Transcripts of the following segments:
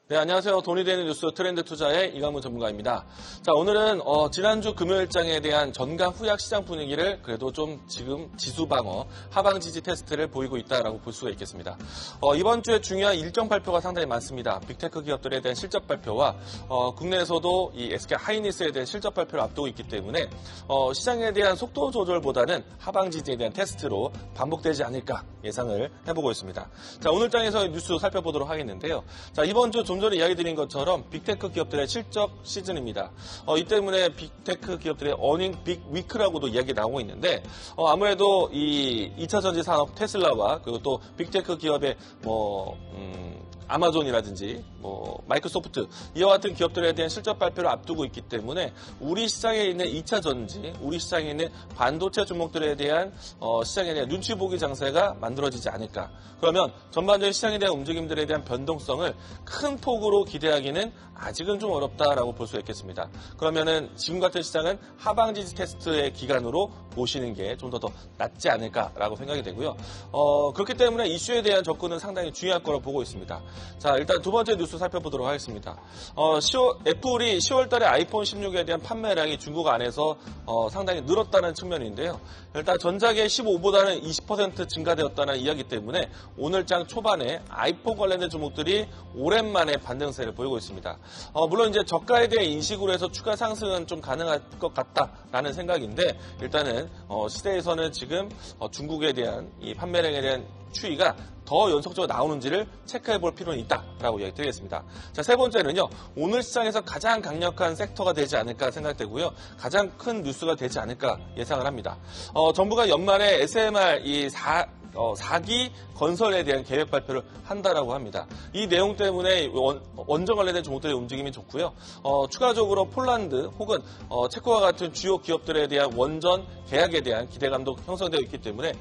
네, 안녕하세요. 돈이 되는 뉴스 트렌드 투자의 이강문 전문가입니다. 자, 오늘은 지난주 금요일장에 대한 전강 후약 시장 분위기를 그래도 좀 지금 지수 방어, 하방 지지 테스트를 보이고 있다라고 볼 수가 있겠습니다. 이번 주에 중요한 일정 발표가 상당히 많습니다. 빅테크 기업들에 대한 실적 발표와 국내에서도 이 SK 하이닉스에 대한 실적 발표를 앞두고 있기 때문에 시장에 대한 속도 조절보다는 하방 지지에 대한 테스트로 반복되지 않을까 예상을 해보고 있습니다. 자, 오늘 장에서 뉴스 살펴보도록 하겠는데요. 자, 이번 주 좀 전에 이야기 드린 것처럼 빅테크 기업들의 실적 시즌입니다. 이 때문에 빅테크 기업들의 어닝 빅 위크라고도 이야기 나오고 있는데 아무래도 이 2차 전지 산업 테슬라와 그리고 또 빅테크 기업의 아마존이라든지 마이크로소프트 이와 같은 기업들에 대한 실적 발표를 앞두고 있기 때문에 우리 시장에 있는 2차 전지, 우리 시장에 있는 반도체 종목들에 대한 시장에 대한 눈치 보기 장세가 만들어지지 않을까. 그러면 전반적인 시장에 대한 움직임들에 대한 변동성을 큰 폭으로 기대하기는 아직은 좀 어렵다라고 볼 수 있겠습니다. 그러면은 지금 같은 시장은 하방 지지 테스트의 기간으로 보시는 게 좀 더 낫지 않을까라고 생각이 되고요. 그렇기 때문에 이슈에 대한 접근은 상당히 중요할 거라고 보고 있습니다. 자, 일단 두 번째 뉴스 살펴보도록 하겠습니다. 애플이 10월 달에 아이폰 16에 대한 판매량이 중국 안에서 상당히 늘었다는 측면인데요. 일단 전작의 15보다는 20% 증가되었다는 이야기 때문에 오늘장 초반에 아이폰 관련된 종목들이 오랜만에 반등세를 보이고 있습니다. 물론 이제 저가에 대한 인식으로 해서 추가 상승은 좀 가능할 것 같다라는 생각인데 일단은 시대에서는 지금 중국에 대한 이 판매량에 대한 추이가 더 연속적으로 나오는지를 체크해 볼 필요는 있다라고 이야기 드리겠습니다. 자, 세 번째는요. 오늘 시장에서 가장 강력한 섹터가 되지 않을까 생각되고요. 가장 큰 뉴스가 되지 않을까 예상을 합니다. 정부가 연말에 SMR 4기 건설에 대한 계획 발표를 한다라고 합니다. 이 내용 때문에 원전 관련된 종목들의 움직임이 좋고요. 추가적으로 폴란드 혹은 체코와 같은 주요 기업들에 대한 원전 계약에 대한 기대감도 형성되어 있기 때문에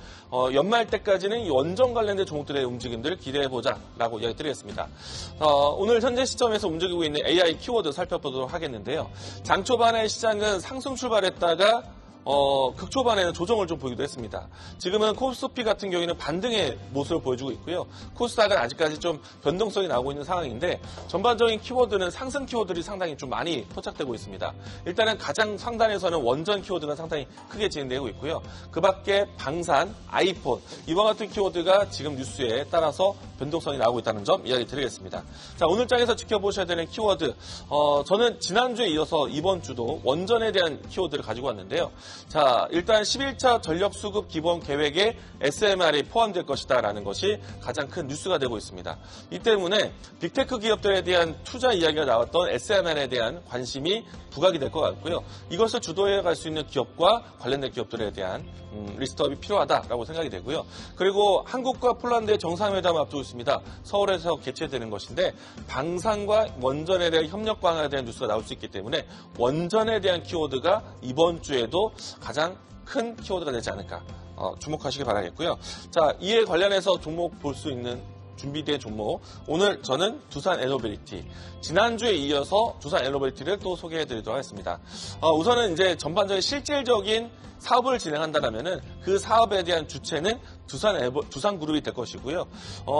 연말 때까지는 이 원전 관련된 종목들의 움직임들을 기대해보자라고 이야기 드리겠습니다. 오늘 현재 시점에서 움직이고 있는 AI 키워드 살펴보도록 하겠는데요. 장 초반에 시장은 상승 출발했다가 극초반에는 조정을 좀 보이기도 했습니다. 지금은 코스피 같은 경우에는 반등의 모습을 보여주고 있고요. 코스닥은 아직까지 좀 변동성이 나오고 있는 상황인데 전반적인 키워드는 상승 키워드들이 상당히 좀 많이 포착되고 있습니다. 일단은 가장 상단에서는 원전 키워드가 상당히 크게 진행되고 있고요. 그 밖에 방산, 아이폰 이와 같은 키워드가 지금 뉴스에 따라서 변동성이 나오고 있다는 점 이야기 드리겠습니다. 자, 오늘 장에서 지켜보셔야 되는 키워드 저는 지난주에 이어서 이번 주도 원전에 대한 키워드를 가지고 왔는데요. 자, 일단 11차 전력수급 기본 계획에 SMR이 포함될 것이다라는 것이 가장 큰 뉴스가 되고 있습니다. 이 때문에 빅테크 기업들에 대한 투자 이야기가 나왔던 SMR에 대한 관심이 부각이 될 것 같고요. 이것을 주도해 갈 수 있는 기업과 관련된 기업들에 대한 리스트업이 필요하다라고 생각이 되고요. 그리고 한국과 폴란드의 정상회담을 앞두고 있습니다. 서울에서 개최되는 것인데 방산과 원전에 대한 협력 강화에 대한 뉴스가 나올 수 있기 때문에 원전에 대한 키워드가 이번 주에도 가장 큰 키워드가 되지 않을까 주목하시기 바라겠고요. 자, 이에 관련해서 종목 볼 수 있는 준비된 종목 오늘 저는 두산 에너빌리티 지난주에 이어서 두산 에너빌리티를 또 소개해 드리도록 하겠습니다. 우선은 이제 전반적인 실질적인 사업을 진행한다면은 그 사업에 대한 주체는 두산그룹이 될 것이고요.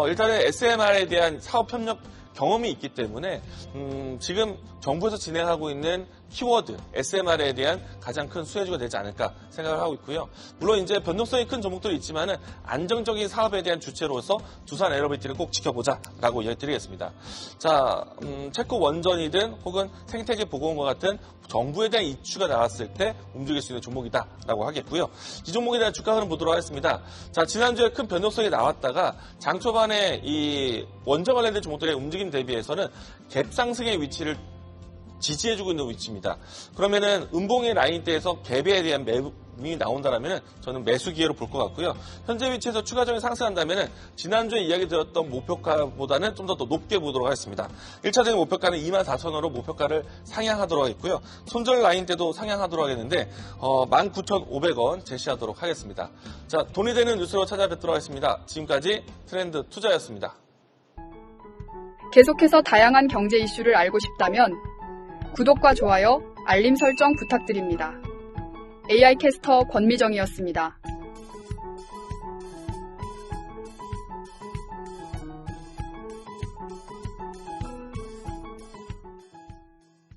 일단은 SMR에 대한 사업 협력 경험이 있기 때문에 지금 정부에서 진행하고 있는 키워드 SMR에 대한 가장 큰 수혜주가 되지 않을까 생각을 하고 있고요. 물론 이제 변동성이 큰 종목들이 있지만은 안정적인 사업에 대한 주체로서 두산 에너빌리티를 꼭 지켜보자라고 이야기 드리겠습니다. 자, 체코 원전이든 혹은 생태계 보건과 같은 정부에 대한 이슈가 나왔을 때 움직일 수 있는 종목이다라고 하겠고요. 이 종목에 대한 주가 흐름 보도록 하겠습니다. 자, 지난주에 큰 변동성이 나왔다가 장 초반에 이 원전 관련된 종목들의 움직임 대비해서는 갭 상승의 위치를 지지해주고 있는 위치입니다. 그러면은 음봉의 라인대에서 갭에 대한 매물이 나온다면은 저는 매수 기회로 볼 것 같고요. 현재 위치에서 추가적인 상승한다면은 지난주에 이야기 드렸던 목표가보다는 좀 더 높게 보도록 하겠습니다. 1차적인 목표가는 24,000원으로 목표가를 상향하도록 하겠고요. 손절 라인대도 상향하도록 하겠는데 19,500원 제시하도록 하겠습니다. 자, 돈이 되는 뉴스로 찾아뵙도록 하겠습니다. 지금까지 트렌드 투자였습니다. 계속해서 다양한 경제 이슈를 알고 싶다면 구독과 좋아요, 알림 설정 부탁드립니다. AI 캐스터 권미정이었습니다.